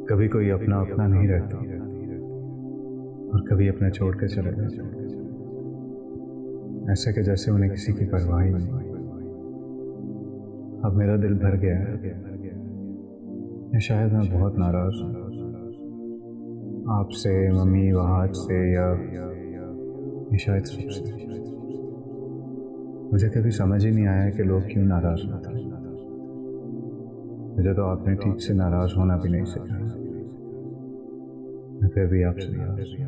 कभी कोई अपना अपना नहीं रहता और कभी अपने छोड़ के चले जाते, ऐसे कि जैसे उन्हें किसी की परवाह ही नहीं। अब मेरा दिल भर गया है, या शायद मैं बहुत नाराज हूँ आपसे, मम्मी वहाज से, या ये शायद सबसे। मुझे कभी समझ ही नहीं आया कि लोग क्यों नाराज होते हैं। मुझे तो आपने ठीक से नाराज होना भी नहीं सिखाया, मैं फिर भी आपसे नाराज हूँ।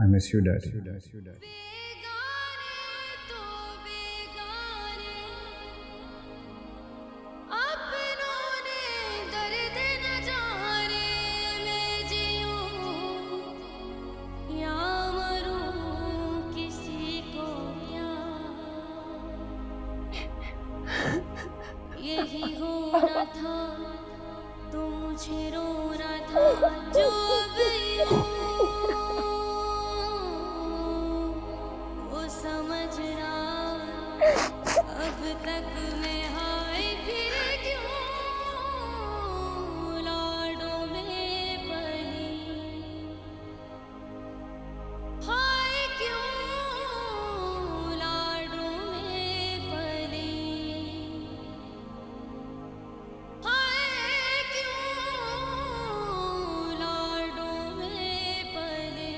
I miss you daddy. यही होना था तो मुझे रोना था, जो भी हो वो समझना। अब तक मैं हाय फिर क्यों लाडों में पली, हाय क्यों लाडों में पली, हाय क्यों लाडों में पली।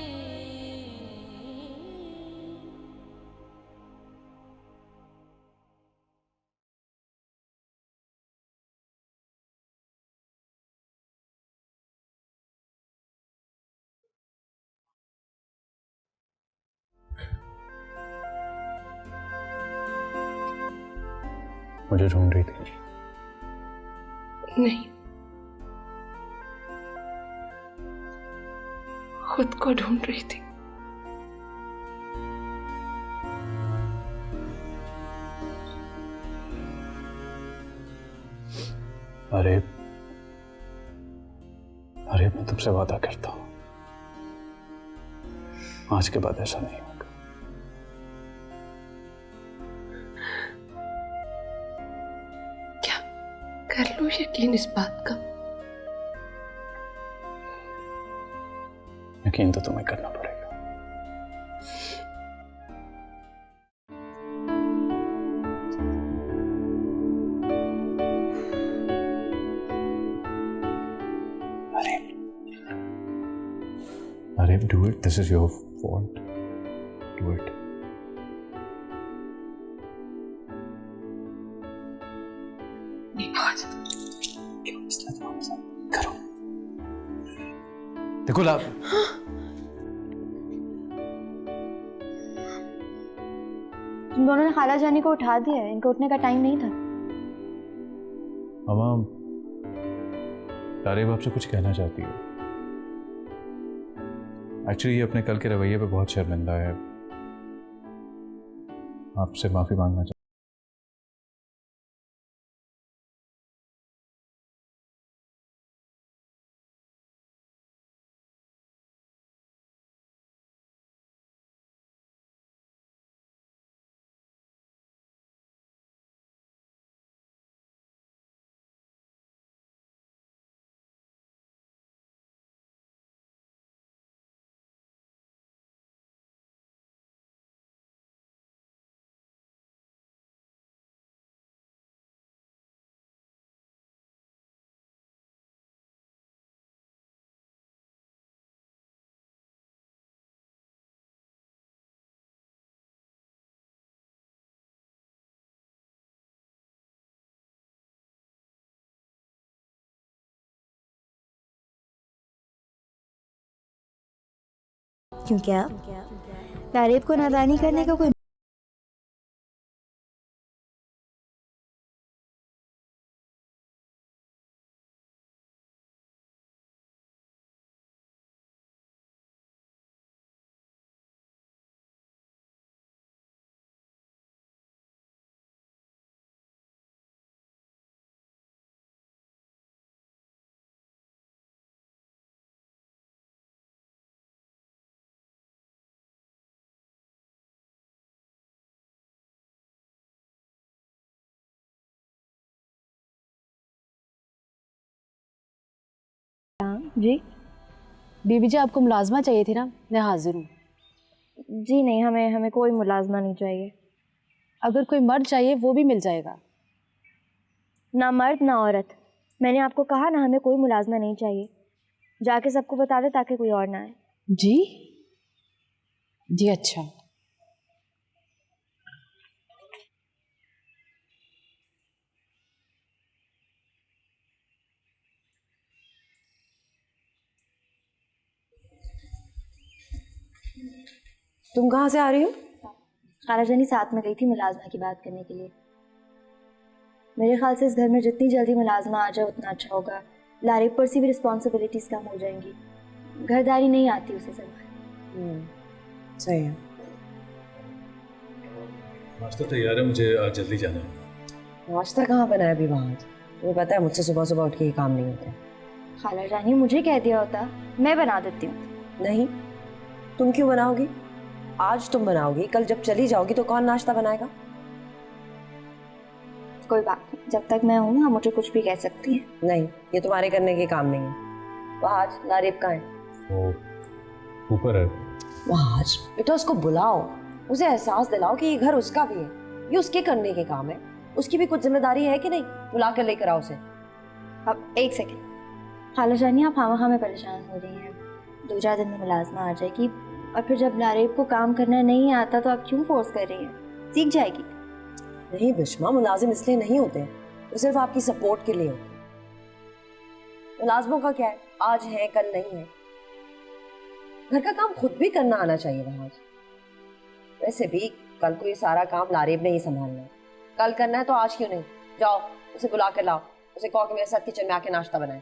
मुझे ढूंढ रही थी? नहीं, खुद को ढूंढ रही थी। अरे अरे, मैं तुमसे वादा करता हूं, आज के बाद ऐसा नहीं होगा। क्या कर लो यकीन इस बात का? यकीन तो तुम्हें करना पड़ेगा। अरे अरे, do it, this is your fault, do it. करो, देखो ला। तुम दोनों ने खाला जानी को उठा दिया है, इनका उठने का टाइम नहीं था। मामा, तारीफ आपसे कुछ कहना चाहती है। एक्चुअली ये अपने कल के रवैये पे बहुत शर्मिंदा है, आपसे माफी मांगना चाहती है। क्योंकि आप तारीफ को नादानी करने का कोई जी बीबी जी आपको मुलाजमा चाहिए थी ना, मैं हाजिर हूँ। जी नहीं, हमें हमें कोई मुलाजमा नहीं चाहिए। अगर कोई मर्द चाहिए वो भी मिल जाएगा। ना मर्द ना औरत। मैंने आपको कहा ना, हमें कोई मुलाजमा नहीं चाहिए। जाके सबको बता दे ताकि कोई और ना आए। जी जी अच्छा। तुम कहाँ से आ रही हो? खाला जानी साथ में गई थी मुलाजमा की बात करने के लिए। मेरे ख्याल से इस घर में जितनी जल्दी मुलाजमा आ जाए उतना अच्छा होगा। लारिब पर से भी रिस्पॉन्सिबिलिटीज कम हो जाएंगी। घरदारी नहीं आती उसे संभाल। सही है। नाश्ता तैयार है, मुझे आज जल्दी जाना है। नाश्ता कहाँ बना है अभी वहाँ? तुम्हें पता है मुझसे सुबह सुबह उठ के ये काम नहीं होता। खाला जानी मुझे कह दिया होता, मैं बना देती हूँ। नहीं, तुम क्यों बनाओगी? आज तुम बनाओगी, कल जब चली जाओगी तो कौन नाश्ता बनाएगा? कोई बात नहीं, जब तक मैं हूँ आप मुझे कुछ भी कह सकती हैं। नहीं, ये तुम्हारे करने के काम नहीं है। वहाँ आज लारिब कहाँ है? वो ऊपर है। वहाँ आज बेटा उसको बुलाओ, उसे एहसास दिलाओ कि ये घर उसका भी है, ये उसके करने के काम है। उसकी भी कुछ जिम्मेदारी है कि नहीं? बुला कर लेकर आओ उसे। अब एक सेकेंड खाला जानी, आप खामा खामे परेशान हो रही हैं। 2-4 दिन में मुलाजमा आ जाएगी और फिर जब लारिब को काम करना नहीं आता तो आप क्यों फोर्स कर रही हैं? सीख जाएगी। नहीं बिश्मा, मुलाजिम इसलिए नहीं होते, वो सिर्फ आपकी सपोर्ट के लिए होते। मुलाजमों का क्या है, आज है कल नहीं है। घर का काम खुद भी करना आना चाहिए वहां। वैसे भी कल को ये सारा काम लारिब ने ही संभालना है। कल करना है तो आज क्यों नहीं? जाओ उसे बुला कर लाओ, उसे कहो कि मेरे साथ किचन में आके नाश्ता बनाए।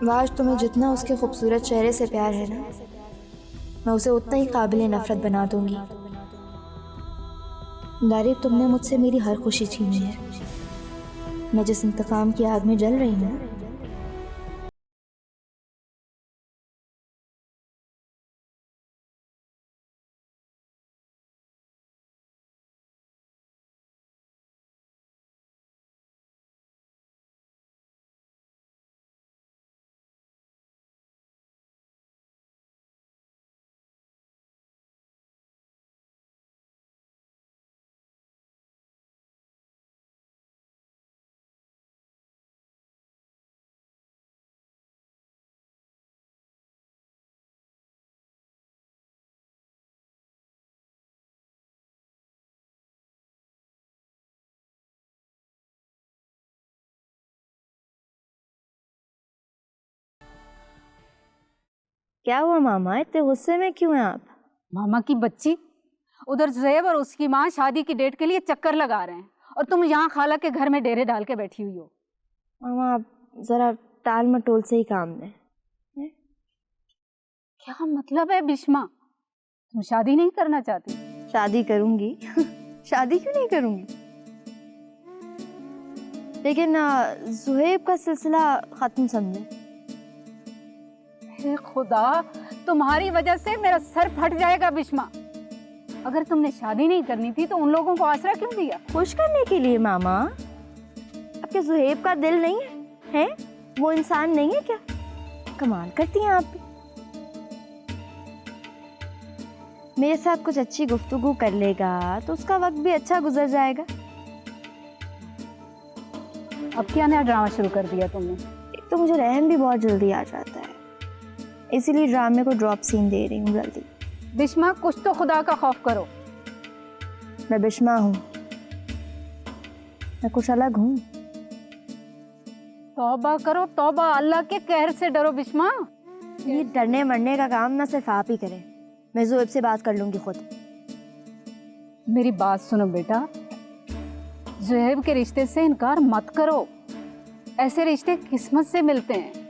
वाज तुम्हें जितना उसके खूबसूरत चेहरे से प्यार है ना, मैं उसे उतना ही काबिल नफरत बना दूंगी। लारिब, तुमने मुझसे मेरी हर खुशी छीनी है। मैं जिस इंतकाम की आग में जल रही हूँ क्या हुआ मामा, इतने गुस्से में क्यों हैं आप? मामा की बच्ची, उधर ज़ुएब और उसकी माँ शादी की डेट के लिए चक्कर लगा रहे हैं और तुम यहाँ खाला के घर में डेरे डाल के बैठी हुई हो। मामा आप जरा टाल मटोल से ही काम लें। क्या मतलब है बिस्मा, तुम शादी नहीं करना चाहती? शादी करूंगी शादी क्यों नहीं करूंगी, लेकिन ज़ुहैब का सिलसिला खत्म समझे। हे खुदा, तुम्हारी वजह से मेरा सर फट जाएगा बिस्मा। अगर तुमने शादी नहीं करनी थी तो उन लोगों को आसरा क्यों दिया? खुश करने के लिए मामा। आपके ज़ुहैब का दिल नहीं है? वो इंसान नहीं है क्या? कमाल करती हैं आप भी। मेरे साथ कुछ अच्छी गुफ्तगू कर लेगा तो उसका वक्त भी अच्छा गुजर जाएगा। अब क्या नया ड्रामा शुरू कर दिया तुमने? एक तो मुझे रहम भी बहुत जल्दी आ जाता है, इसीलिए ड्रामे को ड्रॉप सीन दे रही हूँ जल्दी। बिस्मा, कुछ तो खुदा का खौफ करो। मैं बिस्मा हूँ, मैं कुछ अलग हूँ। तौबा करो तौबा, अल्लाह के कहर से डरो बिस्मा। ये डरने मरने का काम ना सिर्फ आप ही करें, मैं ज़ुहैब से बात कर लूँगी खुद। मेरी बात सुनो बेटा, ज़ुहैब के रिश्ते से इनकार मत करो। ऐसे रिश्ते किस्मत से मिलते हैं।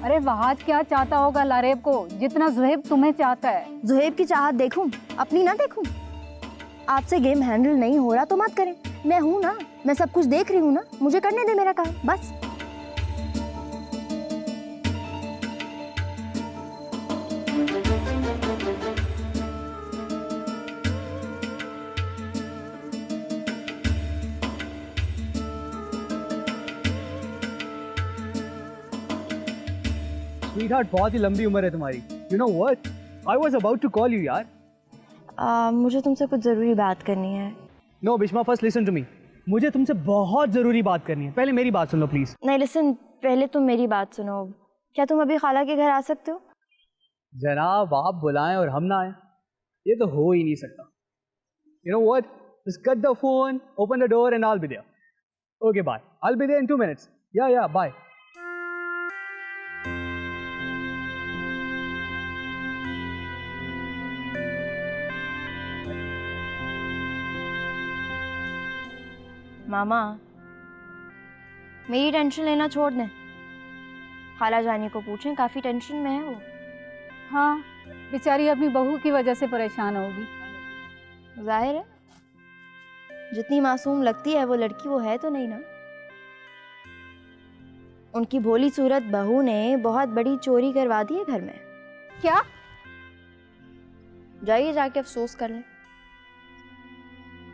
अरे वहाज क्या चाहता होगा लारेब को जितना ज़ुहैब तुम्हें चाहता है? ज़ुहैब की चाहत देखूं, अपनी ना देखूं? आपसे गेम हैंडल नहीं हो रहा तो मत करें, मैं हूं ना, मैं सब कुछ देख रही हूं ना, मुझे करने दे मेरा काम बस। स्वीटहार्ट, बहुत ही लंबी उम्र है तुम्हारी। You know what, I was about to call you यार। मुझे तुमसे कुछ ज़रूरी बात करनी है। No Bisma, first listen to me. मुझे तुमसे बहुत ज़रूरी बात करनी है, पहले मेरी बात सुन लो प्लीज़। नहीं लिसन, पहले तुम मेरी बात सुनो। क्या तुम अभी खाला के घर आ सकते हो? जनाब, आप बुलाएं और हम ना आए, ये तो हो ही नहीं सकता। You know what, just cut the phone, open the door and I will be there. Okay bye, I will be there in 2 minutes। Yeah bye. मामा, मेरी टेंशन लेना छोड़ दें, खाला जानी को पूछें, काफ़ी टेंशन में है वो। हाँ, बेचारी अपनी बहू की वजह से परेशान होगी। जाहिर है, जितनी मासूम लगती है वो लड़की, वो है तो नहीं ना। उनकी भोली सूरत बहू ने बहुत बड़ी चोरी करवा दी है घर में। क्या? जाइए जाके अफसोस कर लें।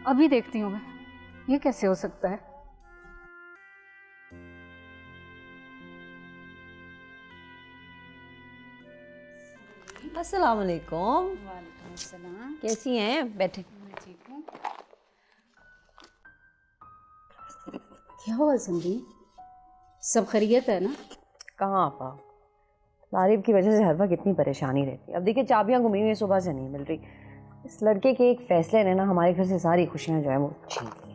अभी देखती हूँ मैं, ये कैसे हो सकता है? अस्सलाम वालेकुम। वालेकुम सलाम। कैसी हैं? बैठे। मैं ठीक हूँ। क्या हुआ जिंदगी, सब खैरियत है ना? कहाँ आपा, लारिब की वजह से हर वक्त इतनी परेशानी रहती है। अब देखिए चाबियाँ घुमी हुई सुबह से नहीं मिल रही। इस लड़के के एक फैसले ने ना हमारे घर से सारी खुशियाँ जो है वो छीन ली।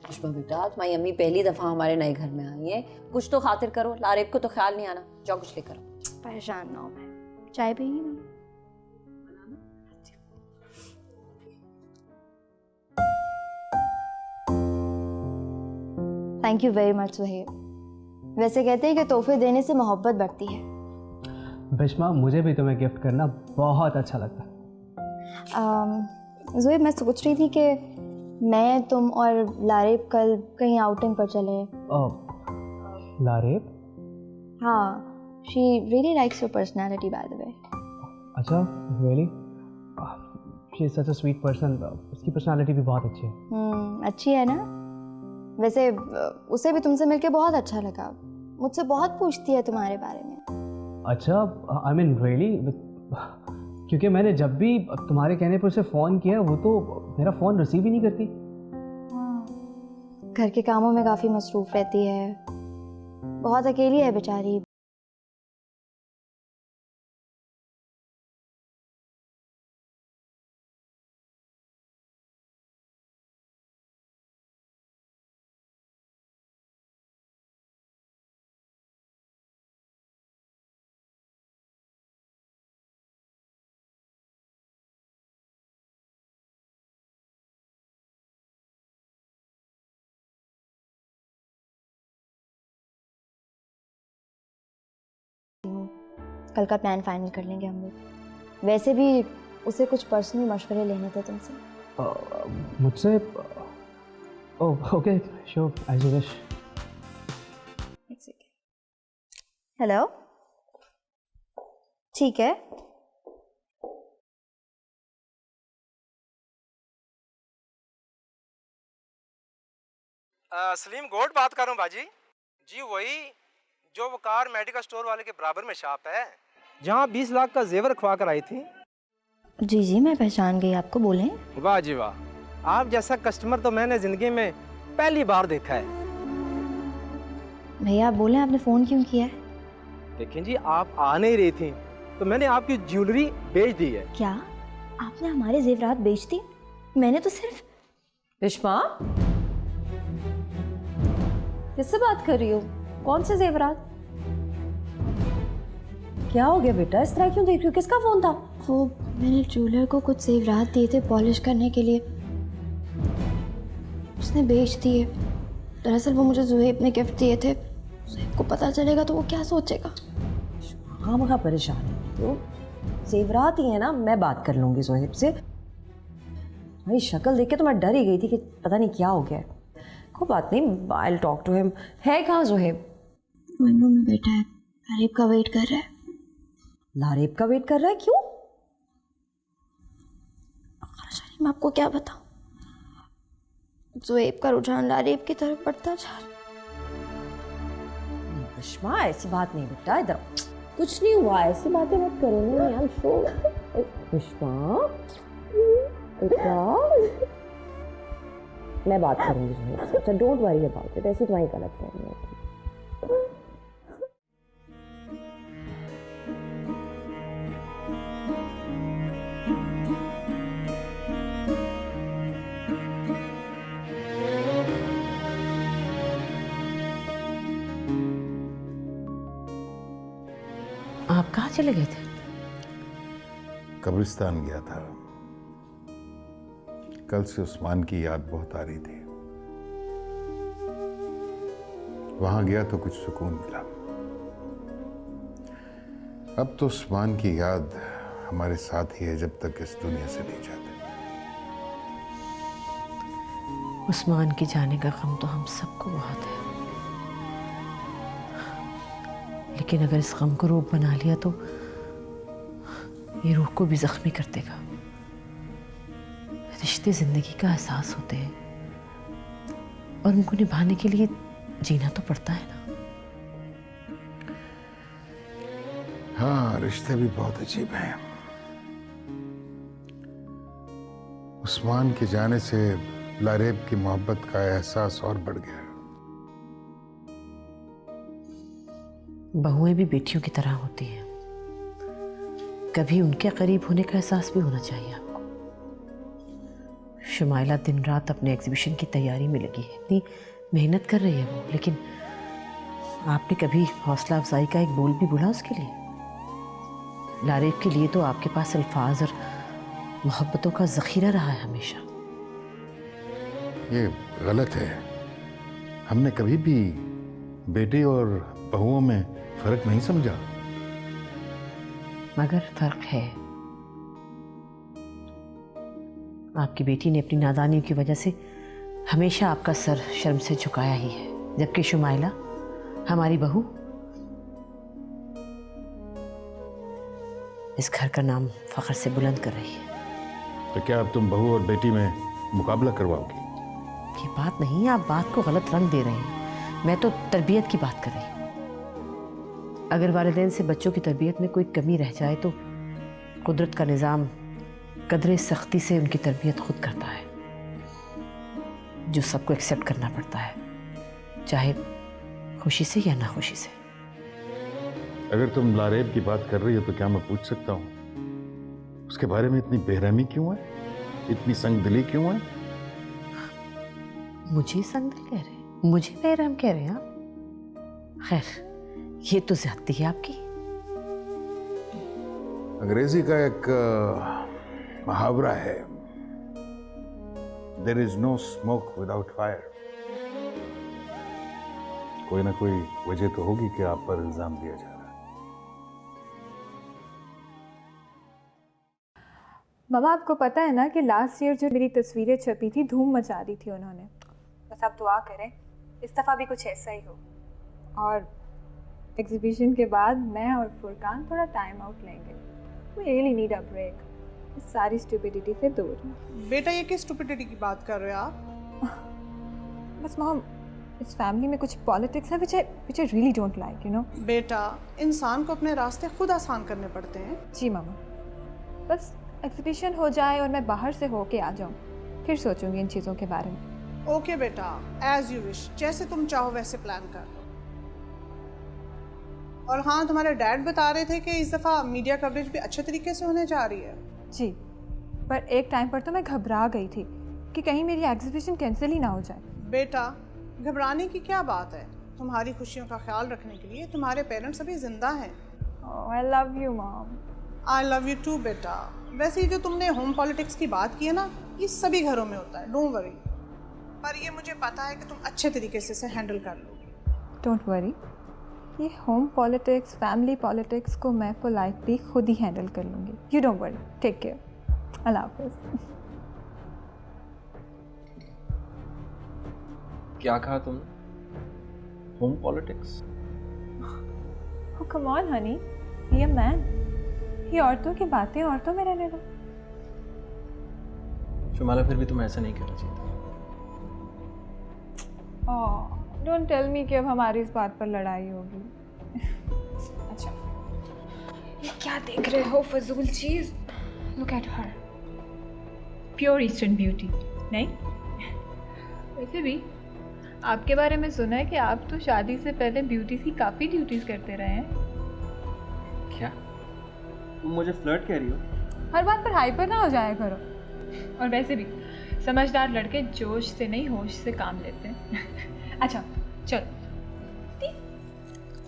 पुष्पा बेटा, तुम्हारी अम्मी पहली दफ़ा हमारे नए घर में आई है, कुछ तो खातिर करो। लारिब को तो ख्याल नहीं आना, जाओ कुछ लेकर आओ। परेशान ना हो, मैं चाय पियेंगी ना? Thank you very much Suhaib. वैसे कहते हैं कि तोहफे देने से मोहब्बत बढ़ती है। बिस्मा, मुझे भी तुम्हें गिफ्ट करना बहुत अच्छा लगता है। ज़ुहैब, मैं सोच रही थी कि मैं, तुम और लारिब कल कहीं आउटिंग पर चले। लारिब? हाँ, she really likes your personality by the way. अच्छा, really? She is such a sweet person. उसकी पर्सनालिटी भी बहुत अच्छी है। अच्छी है ना? वैसे उसे भी तुमसे मिलके बहुत अच्छा लगा, मुझसे बहुत पूछती है तुम्हारे बारे में। अच्छा, आई मीन रियली? क्योंकि मैंने जब भी तुम्हारे कहने पर उसे फ़ोन किया वो तो मेरा फ़ोन रिसीव ही नहीं करती। घर के कामों में काफ़ी मसरूफ़ रहती है, बहुत अकेली है बेचारी। हूँ, कल का प्लान फाइनल कर लेंगे हम लोग। वैसे भी उसे कुछ पर्सनल मशवरे लेने थे तुमसे। मुझसे? Oh okay, sure, as you wish. Hello, ठीक है। सलीम गोड बात कर रहा हूँ बाजी जी, वही जो वकार मेडिकल स्टोर वाले के बराबर में शॉप है जहाँ 20 लाख का जेवर खवा कर आई थी। जी जी, मैं पहचान गई आपको, बोलें। वाह जी वाह, आप जैसा कस्टमर तो मैंने जिंदगी में पहली बार देखा है। भैया आप बोलें, आपने फ़ोन क्यों किया है? देखें जी, आप आ नहीं रही थी तो मैंने आपकी ज्वेलरी बेच दी है। क्या आपने हमारे जेवरात बेच दी? मैंने तो सिर्फ। रिश्मा, किससे बात कर रही हो? कौन से जेवरात? क्या हो गया बेटा, इस तरह क्यों देख रही हो? किसका फोन था? वो मैंने ज्वेलर को कुछ जेवरात दिए थे पॉलिश करने के लिए, उसने बेच दिए। दरअसल वो मुझे ज़ुहैब ने गिफ्ट दिए थे। ज़ुहैब को पता चलेगा तो वो क्या सोचेगा? हाँ मगर परेशान है तो जेवरात ही है ना, मैं बात कर लूंगी ज़ुहैब से। भाई शक्ल देख के तो मैं डर ही गई थी कि पता नहीं क्या हो गया है। कोई बात नहीं, I will talk to him. है कहाँ ज़ुहैब? विंडो में बैठा है, लारेब का वेट कर रहा है। लारेब का वेट कर रहा है? क्यों? मैं आपको क्या बताऊं, ज़ुहैब का रुझान लारेब की तरफ बढ़ता जा रहा। रिश्मा ऐसी बात नहीं बेटा, इधर कुछ नहीं हुआ, ऐसी बातें मत करो ना यार। शो रिश्मा बेटा, मैं बात करूंगी ज़ुहैब से। अच्छा डोंट वरी अबाउट इट, ऐसी तुम्हारी गलत फहमी होती है। आप कहाँ चले गए थे? कब्रिस्तान गया था। कल से उस्मान की याद बहुत आ रही थी। वहां गया तो कुछ सुकून मिला। अब तो उस्मान की याद हमारे साथ ही है जब तक इस दुनिया से नहीं जाते। उस्मान के जाने का गम तो हम सबको बहुत है, लेकिन अगर इस गम को रूप बना लिया तो ये रूह को भी जख्मी कर देगा। रिश्ते जिंदगी का एहसास होते हैं और उनको निभाने के लिए जीना तो पड़ता है ना। हाँ, रिश्ते भी बहुत अजीब हैं। उस्मान के जाने से लारेब की मोहब्बत का एहसास और बढ़ गया। बहुएं भी बेटियों की तरह होती हैं, कभी उनके करीब होने का एहसास भी होना चाहिए आपको। शुमाइला दिन रात अपने एग्जीबिशन की तैयारी में लगी है, इतनी मेहनत कर रही है वो, लेकिन आपने कभी हौसला अफजाई का एक बोल भी बोला उसके लिए? लारेब के लिए तो आपके पास अल्फाज और मोहब्बतों का जखीरा रहा है हमेशा। ये गलत है। हमने कभी भी बेटे और बहुओं में फर्क नहीं समझा। मगर फर्क है। आपकी बेटी ने अपनी नादानियों की वजह से हमेशा आपका सर शर्म से झुकाया ही है, जबकि शुमाइला हमारी बहू इस घर का नाम फख्र से बुलंद कर रही है। तो क्या अब तुम बहू और बेटी में मुकाबला करवाओगी? ये बात नहीं, आप बात को गलत रंग दे रहे हैं। मैं तो तरबियत की बात कर रही हूँ। अगर वालिदैन से बच्चों की तरबियत में कोई कमी रह जाए तो कुदरत का निज़ाम कदरे सख्ती से उनकी तरबियत खुद करता है, जो सबको एक्सेप्ट करना पड़ता है, चाहे खुशी से या ना खुशी से। अगर तुम लारेब की बात कर रही हो तो क्या मैं पूछ सकता हूँ, उसके बारे में इतनी बेरहमी क्यों है, इतनी संगदिली क्यों है? मुझे संगदिल कह रहे हैं? मुझे बेरहम कह रहे हैं आप? खैर, ये तो ज्यादती है आपकी। अंग्रेजी का एक मुहावरा है, there is no smoke without fire. कोई ना कोई वजह तो होगी कि आप पर इल्जाम दिया जा रहा है। मामा आपको पता है ना कि लास्ट ईयर जो मेरी तस्वीरें छपी थी धूम मचा दी थी उन्होंने। बस आप दुआ करें इस दफ़ा भी कुछ ऐसा ही हो। और एग्जीबिशन के बाद मैं और फुरकान थोड़ा टाइम आउट लेंगे। We really need a break इस सारी स्टूपिडिटी से दूर। बेटा ये किस स्टूपिडिटी की बात कर रहे हो आप? बस मॉम इस फैमिली में कुछ पॉलिटिक्स है which I really don't like, you know. बेटा इंसान को अपने रास्ते खुद आसान करने पड़ते हैं। जी मामा, बस एग्जीबिशन हो जाए और मैं बाहर से होके आ जाऊँ, फिर सोचूंगी इन चीज़ों के बारे में। ओके बेटा, एज यू विश, जैसे तुम चाहो वैसे प्लान कर लो। और हाँ, तुम्हारे डैड बता रहे थे कि इस दफ़ा मीडिया कवरेज भी अच्छे तरीके से होने जा रही है। जी, पर एक टाइम पर तो मैं घबरा गई थी कि कहीं मेरी एग्जीबिशन कैंसिल ही ना हो जाए। बेटा घबराने की क्या बात है, तुम्हारी खुशियों का ख्याल रखने के लिए तुम्हारे पेरेंट्स अभी जिंदा हैं। I love you mom. I love you too बेटा। वैसे ही जो तुमने होम पॉलिटिक्स की बात की है ना, ये सभी घरों में होता है, डोंट वरी। पर ये मुझे पता है कि तुम अच्छे तरीके से इसे हैंडल कर लोगे। डोंट वरी, ये होम पॉलिटिक्स फैमिली पॉलिटिक्स को मैं पोलाइटली खुद ही हैंडल कर लूँगी। You don't worry, take care, अल्लाह हाफ़िज़। क्या कहा तुम? Home politics? Oh come on honey, be a man। ये औरतों की बातें औरतों में रहने दो। शुमाला फिर भी तुम्हें ऐसा नहीं करना चाहिए था। डोंट टेल मी कि अब हमारी इस बात पर लड़ाई होगी। अच्छा, ये क्या देख रहे हो फजूल चीज़? Look at her, pure eastern beauty. नहीं, वैसे भी आपके बारे में सुना है कि आप तो शादी से पहले ब्यूटीज़ की काफ़ी ड्यूटीज़ करते रहे हैं। क्या तुम मुझे फ्लर्ट कह रही हो? हर बात पर हाइपर ना हो जाया करो। और वैसे भी समझदार लड़के जोश से नहीं होश से काम लेते हैं। अच्छा चलो,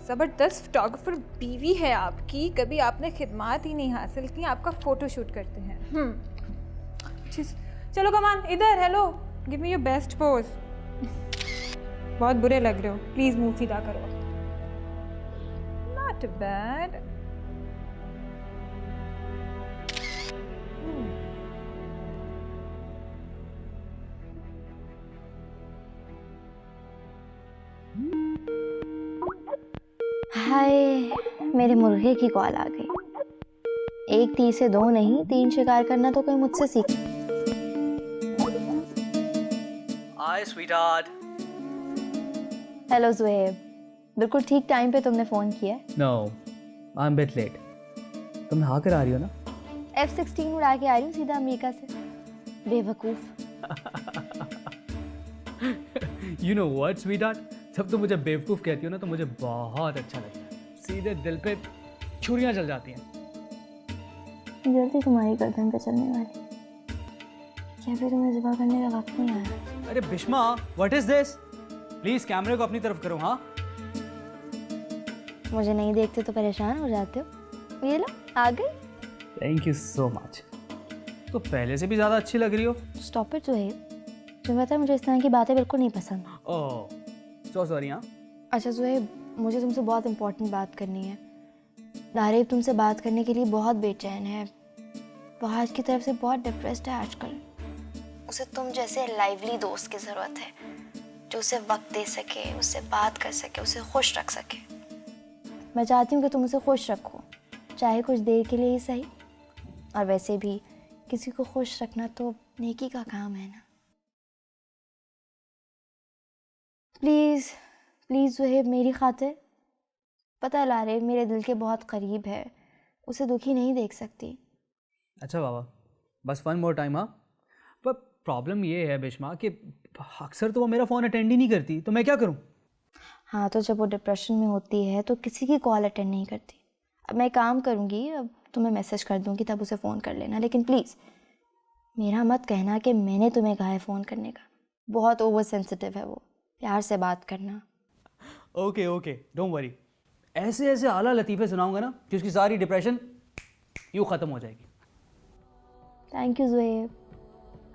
ज़बरदस्त फोटोग्राफर बीवी है आपकी, कभी आपने खिदमात ही नहीं हासिल की, आपका फ़ोटो शूट करते हैं। चलो कमान इधर, hello, give me your best pose. बहुत बुरे लग रहे हो, प्लीज़ मुंह सीधा करो। Not bad. हाय, मेरे मुर्गे की कॉल आ गई। एक तीर से दो नहीं, 3 शिकार करना तो कोई मुझसे सीख। हाय स्वीटहार्ट। हेलो ज़ुहैब, बिल्कुल ठीक टाइम पे तुमने फ़ोन किया। No, I am bit late. तुम नहा कर आ रही हो ना? F-16 उड़ा के आ रही हूँ सीधा अमेरिका से, बेवकूफ़। यू नो व्हाट स्वीटहार्ट, जब तुम मुझे बेवकूफ़ कहती हो ना तो मुझे बहुत अच्छा लगता है। सीधे दिल पे छुरियाँ चल जाती हैं। जल्दी तुम्हारी गर्दन पे चलने वाली, क्या फिर तुम्हें ज़िबा करने का वक्त नहीं आया? अरे बिश्मा, व्हाट इज दिस? प्लीज कैमरे को अपनी तरफ करो। हाँ, मुझे नहीं देखते तो परेशान हो जाते हो। ये लो आ गई। Thank you so much. तो पहले से भी ज़्यादा अच्छी लग रही हो। स्टॉप इट ज़ुहैब, तुम्हें पता है मुझे इस तरह की बातें बिल्कुल नहीं पसंद। ओह सो सॉरी। हाँ अच्छा ज़ुहैब, मुझे तुमसे बहुत इंपॉर्टेंट बात करनी है। लारेब तुमसे बात करने के लिए बहुत बेचैन है, फहाद की तरफ से बहुत डिप्रेस्ड है आजकल। उसे तुम जैसे लाइवली दोस्त की ज़रूरत है, जो उसे वक्त दे सके, उससे बात कर सके, उसे खुश रख सके। मैं चाहती हूँ कि तुम उसे खुश रखो, चाहे कुछ देर के लिए ही सही। और वैसे भी किसी को खुश रखना तो नेकी का काम है ना। प्लीज़ प्लीज़ ज़ुहैब, मेरी खातिर। पता है लारेब मेरे दिल के बहुत करीब है, उसे दुखी नहीं देख सकती। अच्छा बाबा, बस 1 मोर टाइम। हाँ, पर प्रॉब्लम ये है बिश्मा कि अक्सर तो वो मेरा फ़ोन अटेंड ही नहीं करती, तो मैं क्या करूँ? हाँ, तो जब वो डिप्रेशन में होती है तो किसी की कॉल अटेंड नहीं करती। अब मैं काम करूँगी, अब तुम्हें मैसेज कर दूँगी, तब उसे फ़ोन कर लेना। लेकिन प्लीज़ मेरा मत कहना कि मैंने तुम्हें कहा है फ़ोन करने का। बहुत ओवर सेंसिटिव है वो, प्यार से बात करना। Okay okay, don't worry. ऐसे ऐसे आला लतीफ़े सुनाऊंगा ना कि उसकी सारी डिप्रेशन यूँ ख़त्म हो जाएगी। Thank you Zuhaib.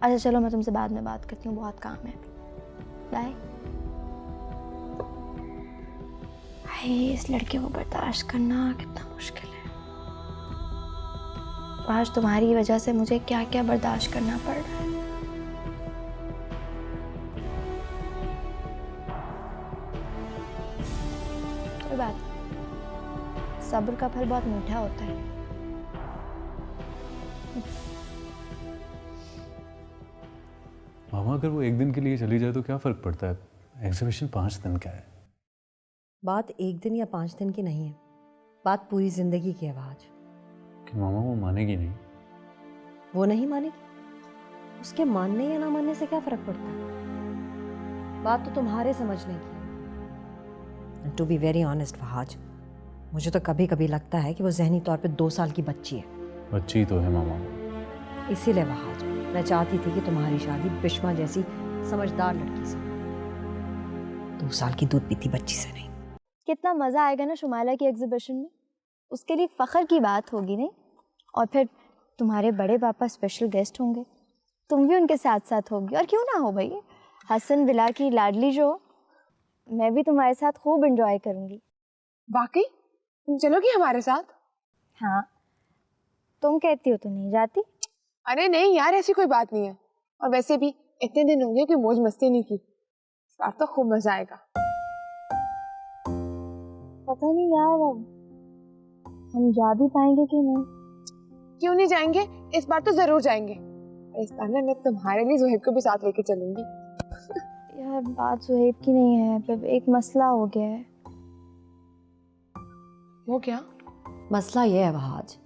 अच्छा चलो, मैं तुमसे बाद में बात करती हूँ, बहुत काम है। बाय। हाय, इस लड़के को बर्दाश्त करना कितना मुश्किल है। आज तुम्हारी वजह से मुझे क्या क्या बर्दाश्त करना पड़ रहा है। कोई बात नहीं, सब्र का फल बहुत मीठा होता है। मामा, अगर वो एक दिन के लिए चली जाए तो क्या फ़र्क पड़ता है? एग्जीबिशन 5 दिन का है। बात एक दिन या 5 दिन की नहीं है, बात पूरी जिंदगी की है वहाज। कि मामा वो मानेगी नहीं। वो नहीं मानेगी, उसके मानने या ना मानने से क्या फर्क पड़ता है? बात तो तुम्हारे समझने की है। To be very honest Wahaj, मुझे तो कभी कभी लगता है कि वो जहनी तौर पे 2 साल की बच्ची है। बच्ची तो है मामा। इसीलिए वहाज मैं चाहती थी कि तुम्हारी शादी बिश्मा जैसी समझदार लड़की से, 2 साल की दूध पीती बच्ची से नहीं। कितना मज़ा आएगा ना शुमाइला की एग्जीबिशन में, उसके लिए फ़ख्र की बात होगी नहीं। और फिर तुम्हारे बड़े पापा स्पेशल गेस्ट होंगे, तुम भी उनके साथ साथ होगी। और क्यों ना हो भाई, हसन बिला की लाडली जो, मैं भी तुम्हारे साथ खूब एंजॉय करूँगी। वाकई तुम चलोगी हमारे साथ? हाँ, तुम कहती हो तो नहीं जाती। अरे नहीं यार, ऐसी कोई बात नहीं है। और वैसे भी इतने दिन हो गए कि मौज मस्ती नहीं की, इस बार तो खूब मजा आएगा। पता नहीं यार हम जा भी पाएंगे कि नहीं। क्यों नहीं जाएंगे, इस बार तो जरूर जाएंगे। इस बार ना मैं तुम्हारे लिए ज़ुहैब को भी साथ लेके चलूंगी। यार बात ज़ुहैब की नहीं है, अब एक मसला हो गया है। वो क्या? मसला ये है वहाज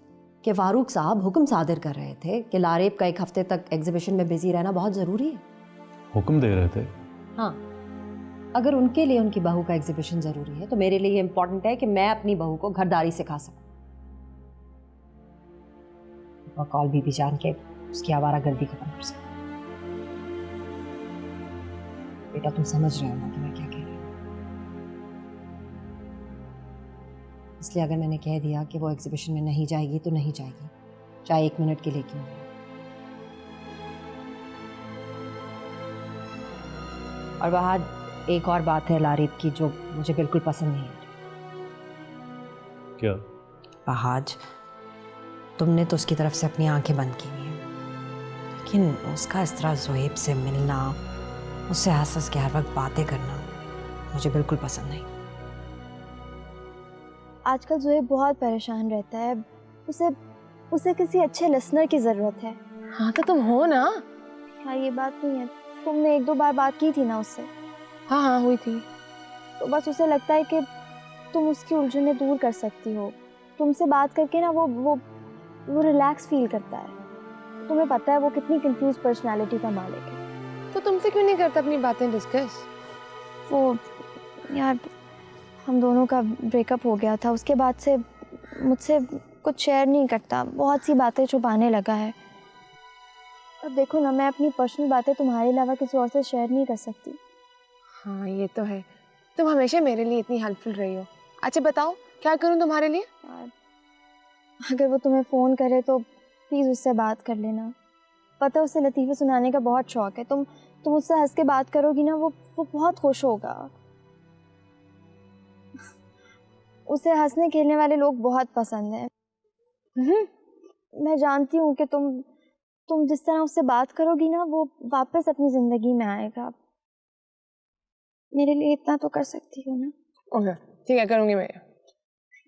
कि फारूक साहब हुक्म सादिर कर रहे थे कि लारेब का 1 हफ्ते तक एग्जीबिशन में बिजी रहना बहुत ज़रूरी है। हुक्म दे रहे थे? हाँ, अगर उनके लिए उनकी बहू का एग्जीबिशन ज़रूरी है तो मेरे लिए इम्पोर्टेंट है कि मैं अपनी बहू को घरदारी सिखा सकूं। कॉल भी जान के उसकी आवारागर्दी खत्म कर सकूं। बेटा तुम समझ रहे हो ना कि मैं क्या कह रही हूँ। इसलिए अगर मैंने कह दिया कि वो एग्जीबिशन में नहीं जाएगी तो नहीं जाएगी, चाहे 1 मिनट के लिए क्यों हो। और वहाँ एक और बात है लारीब की जो मुझे बिल्कुल पसंद नहीं है। क्या? बहाज, तुमने तो उसकी तरफ से अपनी आंखें बंद की हुई हैं, लेकिन उसका इस तरह ज़ुहैब से मिलना, उससे हंस के हर वक्त बातें करना मुझे बिल्कुल पसंद नहीं। आजकल ज़ुहैब बहुत परेशान रहता है, उसे किसी अच्छे लिसनर की ज़रूरत है। हाँ तो तुम हो ना। हाँ ये बात नहीं है, तुमने 1-2 बार बात की थी ना उससे। हाँ हाँ हुई थी। तो बस उसे लगता है कि तुम उसकी उलझनें दूर कर सकती हो। तुमसे बात करके ना वो रिलैक्स फील करता है। तुम्हें पता है वो कितनी कंफ्यूज पर्सनालिटी का मालिक है। तो तुमसे क्यों नहीं करता अपनी बातें डिस्कस? वो यार हम दोनों का ब्रेकअप हो गया था, उसके बाद से मुझसे कुछ शेयर नहीं करता, बहुत सी बातें छुपाने लगा है। अब देखो ना, मैं अपनी पर्सनल बातें तुम्हारे अलावा किसी और से शेयर नहीं कर सकती। हाँ ये तो है, तुम हमेशा मेरे लिए इतनी हेल्पफुल रही हो। अच्छा बताओ क्या करूं तुम्हारे लिए? अगर वो तुम्हें फ़ोन करे तो प्लीज़ उससे बात कर लेना। पता है उसे लतीफ़े सुनाने का बहुत शौक़ है। तुम उससे हंस के बात करोगी ना, वो बहुत खुश होगा। उसे हंसने खेलने वाले लोग बहुत पसंद हैं। मैं जानती हूँ कि तुम जिस तरह उससे बात करोगी ना, वो वापस अपनी ज़िंदगी में आएगा। मेरे लिए इतना तो कर सकती हो ना? ओके ठीक है, करूँगी मैं।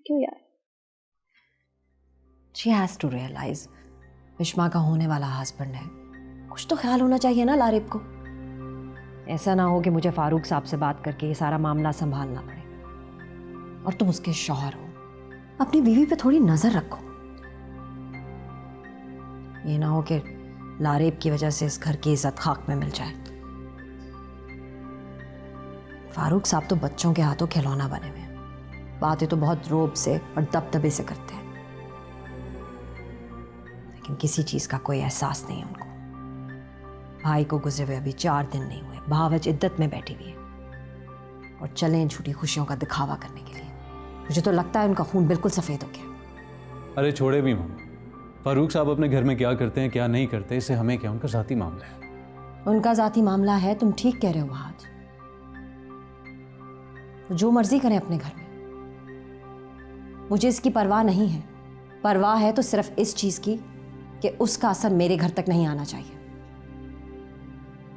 क्यों यार? She has to realize बिश्मा का होने वाला हस्बैंड है, कुछ तो ख्याल होना चाहिए ना लारिब को। ऐसा ना हो कि मुझे फारूक साहब से बात करके ये सारा मामला संभालना पड़े। और तुम उसके शौहर हो, अपनी बीवी पे थोड़ी नजर रखो। ये ना हो कि लारिब की वजह से इस घर की इज्जत खाक में मिल जाए। फारूक साहब तो बच्चों के हाथों खिलौना बने हुए हैं, बातें तो बहुत रोब से और दबदबे से करते हैं, लेकिन किसी चीज का कोई एहसास नहीं है उनको। भाई को गुजरे हुए अभी 4 दिन नहीं हुए, भावच इद्दत में बैठी हुई है और चलें झूठी खुशियों का दिखावा करने के लिए। मुझे तो लगता है उनका खून बिल्कुल सफेद हो गया। अरे छोड़े भी मामा, फारूक साहब अपने घर में क्या करते हैं क्या नहीं करते, इससे हमें क्या, उनका जाती मामला है। उनका जाती मामला है, तुम ठीक कह रहे हो आज। जो मर्जी करें अपने घर में, मुझे इसकी परवाह नहीं है। परवाह है तो सिर्फ इस चीज की कि उसका असर मेरे घर तक नहीं आना चाहिए।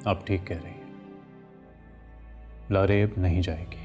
आप ठीक कह रही हैं, लारेब नहीं जाएगी।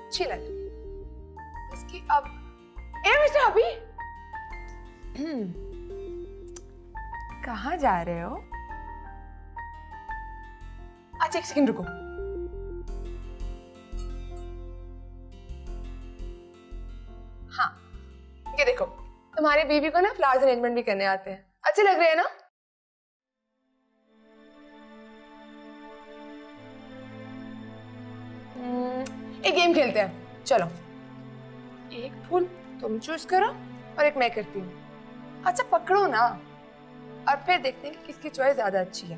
अच्छी लग रही इसकी। अब ए मिस्टर अभी कहाँ जा रहे हो? अच्छा एक सेकंड रुको। हाँ ये देखो, तुम्हारी बीवी को ना फ्लावर्स अरेंजमेंट भी करने आते हैं, अच्छे लग रहे हैं ना? एक गेम खेलते हैं, चलो। एक फूल तुम चूज करो और एक मैं करती हूँ। अच्छा पकड़ो ना, और फिर देखते हैं कि किसकी चॉइस ज्यादा अच्छी है।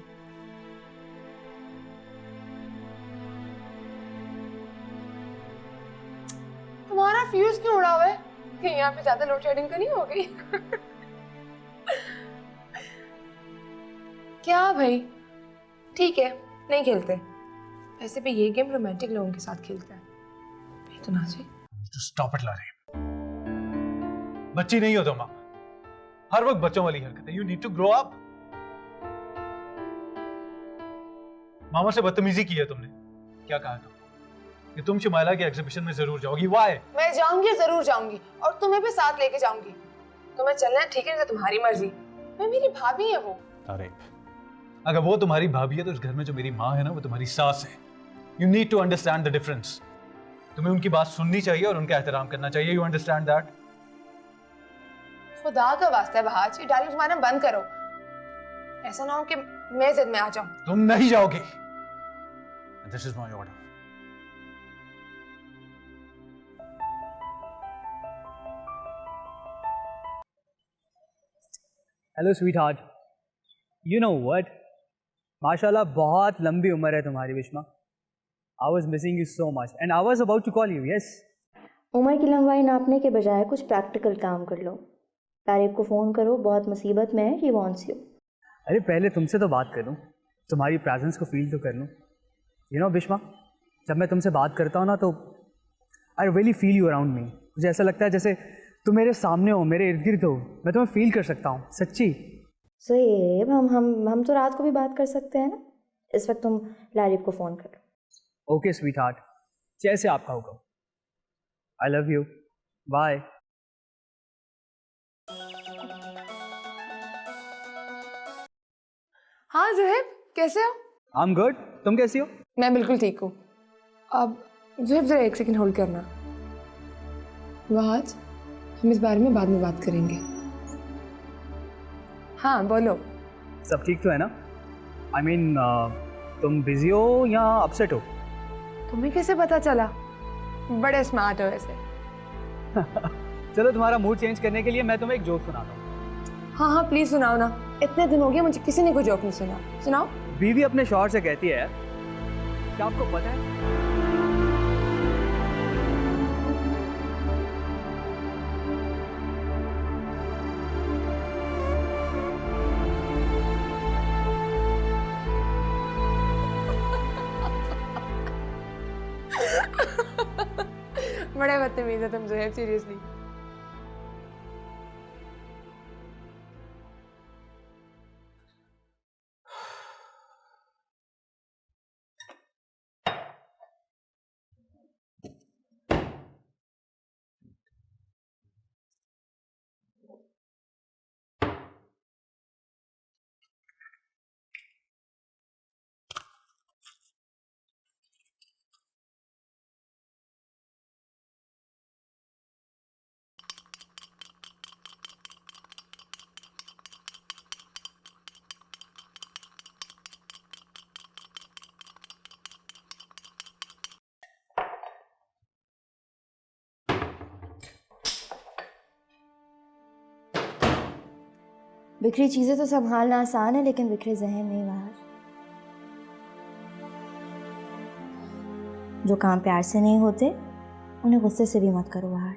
तुम्हारा फ्यूज क्यों उड़ा हुआ है? कि यहाँ पे ज्यादा लोड शेडिंग तो नहीं हो गई? क्या भाई, ठीक है नहीं खेलते। वैसे भी ये गेम रोमांटिक लोगों के साथ खेलते हैं। तो ना जी To stop it, लारेब। बच्ची नहीं हो तुम, हर वक्त बच्चों वाली हरकत है। You need to grow up। मामा से बदतमीजी की है तुमने। क्या कहा था कि तुम शिमाला के एग्जीबिशन में जरूर जाओगी? Why? मैं जाऊंगी, जरूर जाऊंगी, और तुम्हें भी साथ लेके जाऊंगी। तुम्हें चलना है ठीक है, तो तुम्हारी मर्जी। मैं, मेरी भाभी है वो। लारेब, अगर वो तुम्हारी भाभी है तो इस घर में जो मेरी माँ है ना, वो तुम्हारी सास है। You need to understand the difference। तुम्हें उनकी बात सुननी चाहिए और उनका एहतराम करना चाहिए। You understand that? खुदा का वास्ता है बहाज, ये डायलॉग मारना बंद करो। ऐसा ना हो कि मैं जिद में आ जाऊं। तुम नहीं जाओगे। This is my order. Hello sweet heart, you know what, माशाल्लाह बहुत लंबी उम्र है तुम्हारी विश्मा। I was missing you so much and I was about to call you, yes। उम्र की लंबाई नापने के बजाय कुछ प्रैक्टिकल काम कर लो। लारेब को फ़ोन करो, बहुत मुसीबत में है, ही वॉन्ट्स यू। अरे पहले तुमसे तो बात कर लूँ, तुम्हारी प्रेजेंस को फील तो कर लूँ। यू नो विश्मा, जब मैं तुमसे बात करता हूँ ना तो I really feel you around me. मुझे ऐसा लगता है जैसे तुम मेरे सामने हो, मेरे इर्द गिर्द हो। मैं तुम्हें फील कर सकता हूँ, सच्ची। ज़ुएब, हम तो रात को भी बात कर सकते हैं ना। इस वक्त तुम लारेब को फ़ोन करो। ओके स्वीट हार्ट, जैसे आपका हुक्म। I love you, bye. हाँ ज़ुहैब, कैसे हो? आई एम गुड, तुम कैसी हो? मैं बिल्कुल ठीक हूँ। अब ज़ुहैब जरा एक सेकंड होल्ड करना। आज हम इस बारे में बाद में बात करेंगे। हाँ बोलो। सब ठीक तो है ना? आई मीन तुम बिजी हो या अपसेट हो? तुम्हें कैसे पता चला? बड़े स्मार्ट हो वैसे। चलो तुम्हारा मूड चेंज करने के लिए मैं तुम्हें एक जोक सुनाता हूँ। हाँ हाँ प्लीज सुनाओ ना, इतने दिन हो गए मुझे किसी ने कोई जोक नहीं सुना। सुनाओ। बीवी अपने शौहर से कहती है, क्या आपको पता है बड़े बदतमीज है तुम ज़ुहैब, सीरियसली। बिखरी चीज़ें तो संभालना आसान है, लेकिन बिखरे जहन नहीं बाहर। जो काम प्यार से नहीं होते उन्हें गुस्से से भी मत करो बाहर।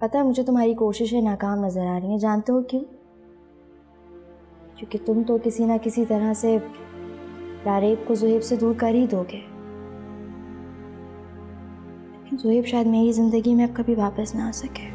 पता है मुझे तुम्हारी कोशिशें नाकाम नजर आ रही हैं। जानते हो क्यों? क्योंकि तुम तो किसी ना किसी तरह से लारेब को ज़ुहैब से दूर कर ही दोगे, लेकिन ज़ुहैब शायद मेरी ज़िंदगी में अब कभी वापस ना आ सके।